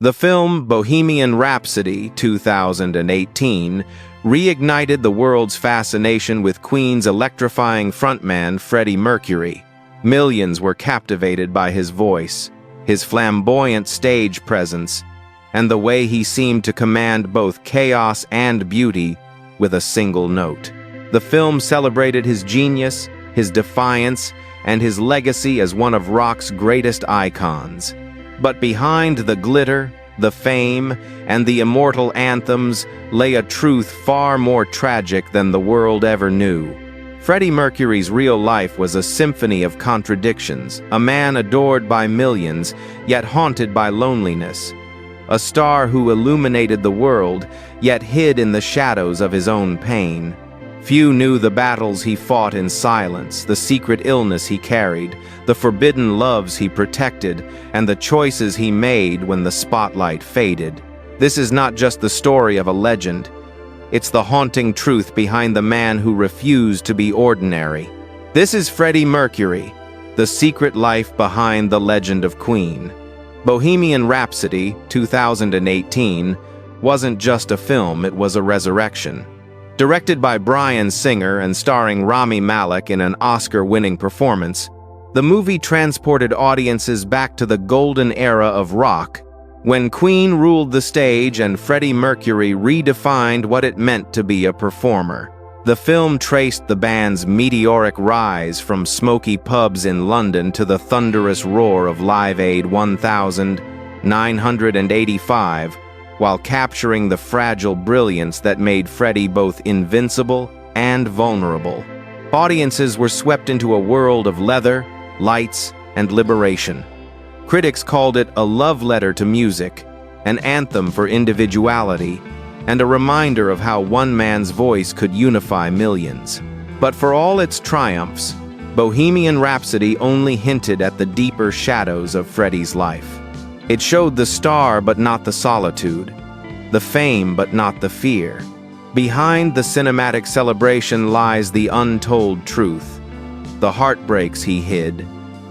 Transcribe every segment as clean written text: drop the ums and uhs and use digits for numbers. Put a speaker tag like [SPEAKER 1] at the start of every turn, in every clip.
[SPEAKER 1] The film Bohemian Rhapsody 2018 reignited the world's fascination with Queen's electrifying frontman Freddie Mercury. Millions were captivated by his voice, his flamboyant stage presence, and the way he seemed to command both chaos and beauty with a single note. The film celebrated his genius, his defiance, and his legacy as one of rock's greatest icons. But behind the glitter, the fame, and the immortal anthems lay a truth far more tragic than the world ever knew. Freddie Mercury's real life was a symphony of contradictions, a man adored by millions, yet haunted by loneliness. A star who illuminated the world, yet hid in the shadows of his own pain. Few knew the battles he fought in silence, the secret illness he carried, the forbidden loves he protected, and the choices he made when the spotlight faded. This is not just the story of a legend. It's the haunting truth behind the man who refused to be ordinary. This is Freddie Mercury, the secret life behind the legend of Queen. Bohemian Rhapsody 2018 wasn't just a film, it was a resurrection. Directed by Bryan Singer and starring Rami Malek in an Oscar-winning performance, the movie transported audiences back to the golden era of rock, when Queen ruled the stage and Freddie Mercury redefined what it meant to be a performer. The film traced the band's meteoric rise from smoky pubs in London to the thunderous roar of Live Aid 1985, while capturing the fragile brilliance that made Freddie both invincible and vulnerable. Audiences were swept into a world of leather, lights, and liberation. Critics called it a love letter to music, an anthem for individuality, and a reminder of how one man's voice could unify millions. But for all its triumphs, Bohemian Rhapsody only hinted at the deeper shadows of Freddie's life. It showed the star but not the solitude, the fame but not the fear. Behind the cinematic celebration lies the untold truth, the heartbreaks he hid,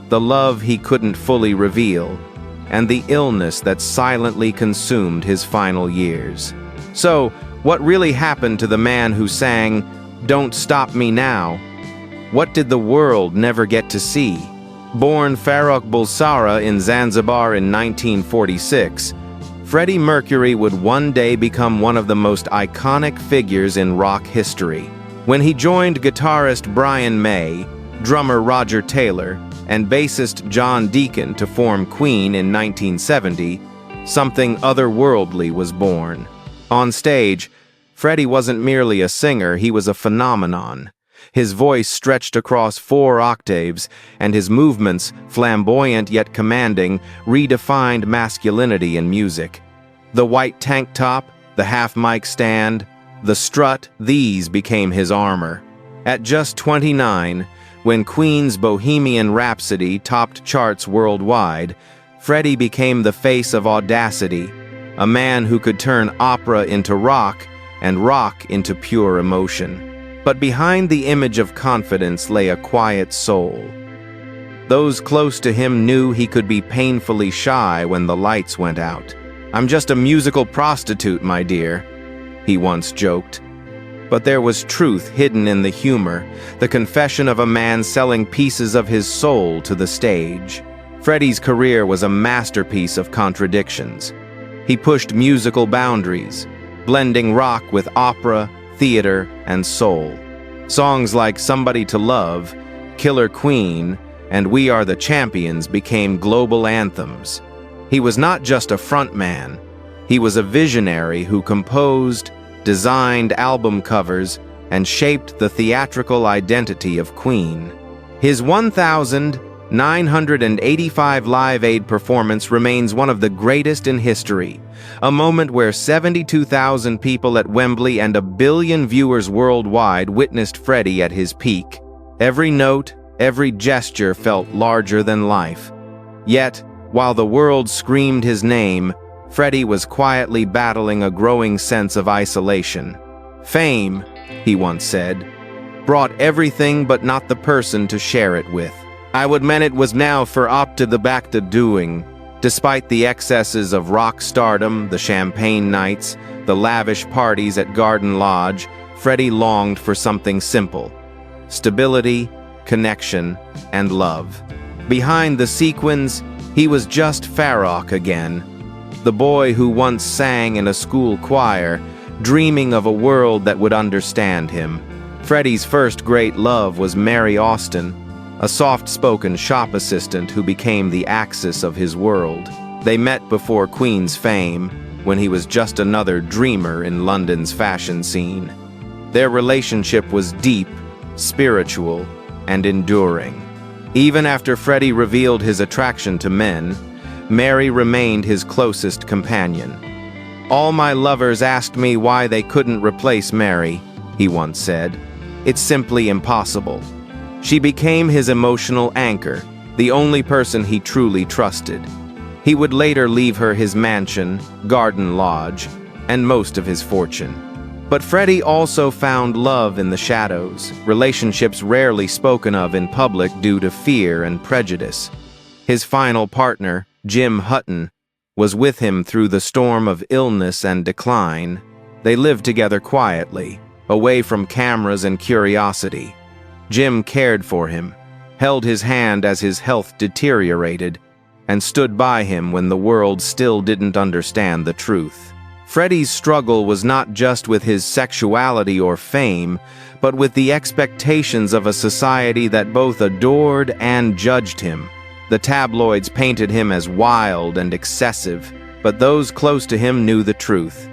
[SPEAKER 1] the love he couldn't fully reveal, and the illness that silently consumed his final years. So, what really happened to the man who sang, "Don't Stop Me Now"? What did the world never get to see? Born Farrokh Bulsara in Zanzibar in 1946, Freddie Mercury would one day become one of the most iconic figures in rock history. When he joined guitarist Brian May, drummer Roger Taylor, and bassist John Deacon to form Queen in 1970, something otherworldly was born. On stage, Freddie wasn't merely a singer, he was a phenomenon. His voice stretched across 4 octaves, and his movements, flamboyant yet commanding, redefined masculinity in music. The white tank top, the half-mic stand, the strut, these became his armor. At just 29, when Queen's Bohemian Rhapsody topped charts worldwide, Freddie became the face of audacity, a man who could turn opera into rock and rock into pure emotion. But behind the image of confidence lay a quiet soul. Those close to him knew he could be painfully shy when the lights went out. "I'm just a musical prostitute, my dear," he once joked. But there was truth hidden in the humor, the confession of a man selling pieces of his soul to the stage. Freddie's career was a masterpiece of contradictions. He pushed musical boundaries, blending rock with opera, theater, and soul. Songs like "Somebody to Love," "Killer Queen," and "We Are the Champions" became global anthems. He was not just a frontman, he was a visionary who composed, designed album covers, and shaped the theatrical identity of Queen. His 1985 Live Aid performance remains one of the greatest in history, a moment where 72,000 people at Wembley and 1 billion viewers worldwide witnessed Freddie at his peak. Every note, every gesture felt larger than life. Yet, while the world screamed his name, Freddie was quietly battling a growing sense of isolation. "Fame," he once said, "brought everything but not the person to share it with. I would mean it was now for up to the back to doing." Despite the excesses of rock stardom, the champagne nights, the lavish parties at Garden Lodge, Freddie longed for something simple: stability, connection, and love. Behind the sequins, he was just Farrokh again, the boy who once sang in a school choir, dreaming of a world that would understand him. Freddie's first great love was Mary Austin, a soft-spoken shop assistant who became the axis of his world. They met before Queen's fame, when he was just another dreamer in London's fashion scene. Their relationship was deep, spiritual, and enduring. Even after Freddie revealed his attraction to men, Mary remained his closest companion. "All my lovers asked me why they couldn't replace Mary," he once said. "It's simply impossible." She became his emotional anchor, the only person he truly trusted. He would later leave her his mansion, Garden Lodge, and most of his fortune. But Freddie also found love in the shadows, relationships rarely spoken of in public due to fear and prejudice. His final partner, Jim Hutton, was with him through the storm of illness and decline. They lived together quietly, away from cameras and curiosity. Jim cared for him, held his hand as his health deteriorated, and stood by him when the world still didn't understand the truth. Freddie's struggle was not just with his sexuality or fame, but with the expectations of a society that both adored and judged him. The tabloids painted him as wild and excessive, but those close to him knew the truth.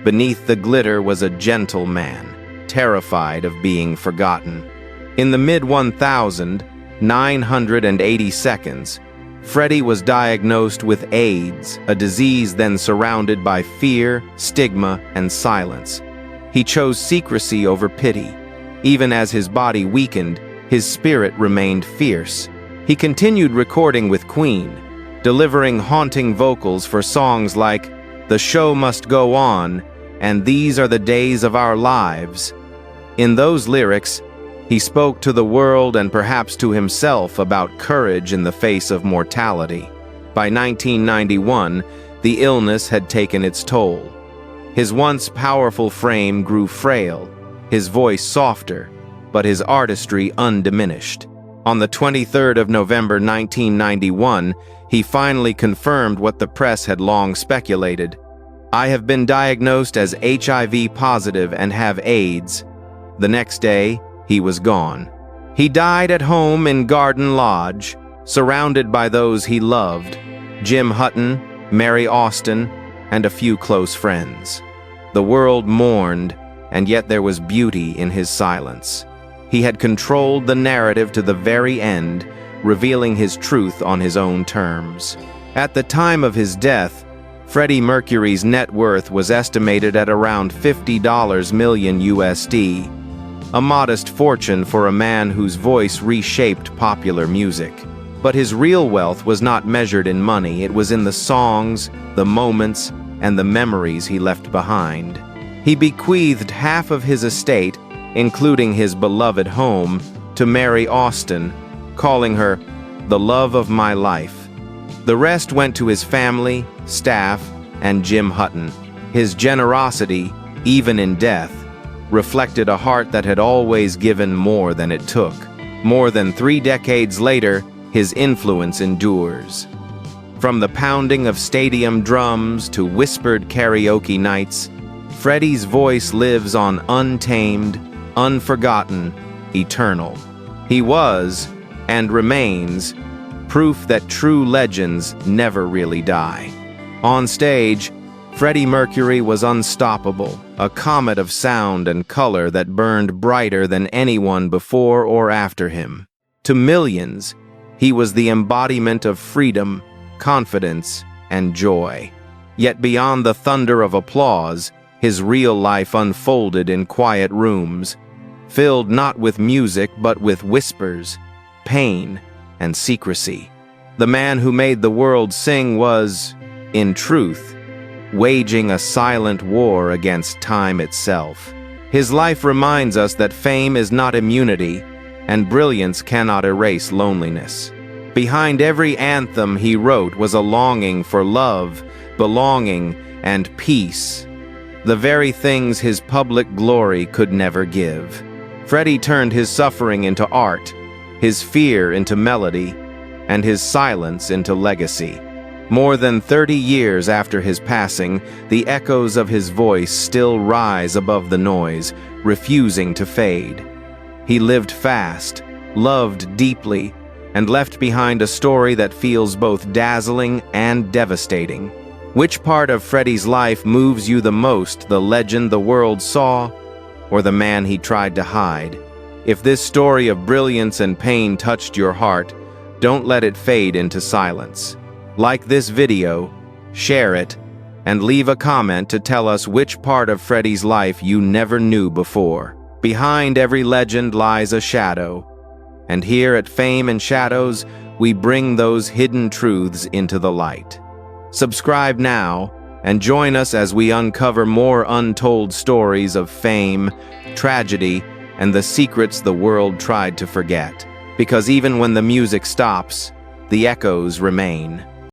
[SPEAKER 1] Beneath the glitter was a gentle man, terrified of being forgotten. In the mid-1980s, Freddie was diagnosed with AIDS, a disease then surrounded by fear, stigma, and silence. He chose secrecy over pity. Even as his body weakened, his spirit remained fierce. He continued recording with Queen, delivering haunting vocals for songs like "The Show Must Go On" and "These Are the Days of Our Lives." In those lyrics, he spoke to the world and perhaps to himself about courage in the face of mortality. By 1991, the illness had taken its toll. His once powerful frame grew frail, his voice softer, but his artistry undiminished. On the 23rd of November 1991, he finally confirmed what the press had long speculated. "I have been diagnosed as HIV positive and have AIDS." The next day, he was gone. He died at home in Garden Lodge, surrounded by those he loved: Jim Hutton, Mary Austin, and a few close friends. The world mourned, and yet there was beauty in his silence. He had controlled the narrative to the very end, revealing his truth on his own terms. At the time of his death, Freddie Mercury's net worth was estimated at around $50 million USD, a modest fortune for a man whose voice reshaped popular music. But his real wealth was not measured in money. It was in the songs, the moments, and the memories he left behind. He bequeathed half of his estate, including his beloved home, to Mary Austin, calling her "the love of my life." The rest went to his family, staff, and Jim Hutton. His generosity, even in death, reflected a heart that had always given more than it took. More than 3 decades later, his influence endures. From the pounding of stadium drums to whispered karaoke nights, Freddie's voice lives on, untamed, unforgotten, eternal. He was, and remains, proof that true legends never really die. On stage, Freddie Mercury was unstoppable, a comet of sound and color that burned brighter than anyone before or after him. To millions, he was the embodiment of freedom, confidence, and joy. Yet beyond the thunder of applause, his real life unfolded in quiet rooms, filled not with music but with whispers, pain, and secrecy. The man who made the world sing was, in truth, waging a silent war against time itself. His life reminds us that fame is not immunity, and brilliance cannot erase loneliness. Behind every anthem he wrote was a longing for love, belonging, and peace, the very things his public glory could never give. Freddie turned his suffering into art, his fear into melody, and his silence into legacy. More than 30 years after his passing, the echoes of his voice still rise above the noise, refusing to fade. He lived fast, loved deeply, and left behind a story that feels both dazzling and devastating. Which part of Freddie's life moves you the most, the legend the world saw, or the man he tried to hide? If this story of brilliance and pain touched your heart, don't let it fade into silence. Like this video, share it, and leave a comment to tell us which part of Freddie's life you never knew before. Behind every legend lies a shadow, and here at Fame and Shadows, we bring those hidden truths into the light. Subscribe now and join us as we uncover more untold stories of fame, tragedy, and the secrets the world tried to forget. Because even when the music stops, the echoes remain.